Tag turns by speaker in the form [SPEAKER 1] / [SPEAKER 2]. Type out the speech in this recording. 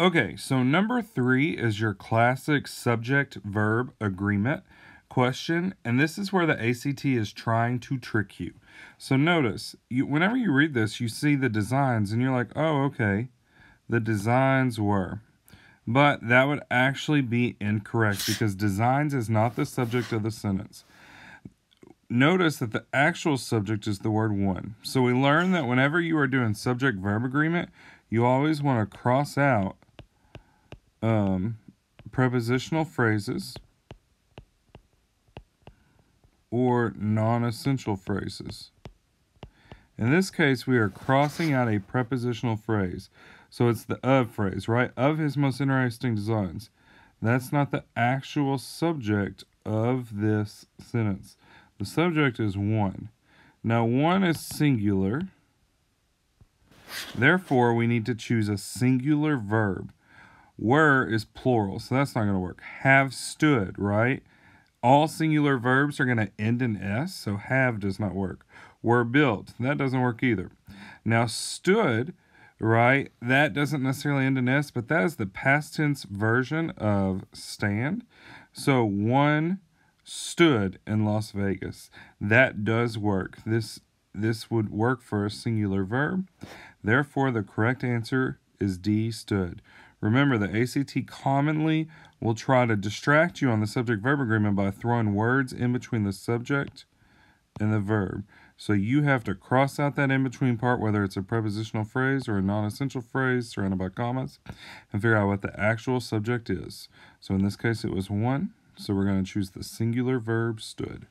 [SPEAKER 1] Okay, so number 3 is your classic subject-verb agreement question, and this is where the ACT is trying to trick you. So notice, whenever you read this, you see the designs, and you're like, oh, okay, the designs were. But that would actually be incorrect because designs is not the subject of the sentence. Notice that the actual subject is the word one. So we learned that whenever you are doing subject-verb agreement, you always want to cross out prepositional phrases or non-essential phrases. In this case, we are crossing out a prepositional phrase. So it's the of phrase, right? Of his most interesting designs. That's not the actual subject of this sentence. The subject is one. Now, one is singular. Therefore, we need to choose a singular verb. Were is plural, so that's not going to work. Have stood, right? All singular verbs are going to end in S, so have does not work. Were built, that doesn't work either. Now, stood, right, that doesn't necessarily end in S, but that is the past tense version of stand. So, one stood in Las Vegas. That does work. This would work for a singular verb. Therefore, the correct answer is D, stood. Remember, the ACT commonly will try to distract you on the subject-verb agreement by throwing words in between the subject and the verb. So you have to cross out that in-between part, whether it's a prepositional phrase or a non-essential phrase surrounded by commas, and figure out what the actual subject is. So in this case, it was one, so we're going to choose the singular verb stood.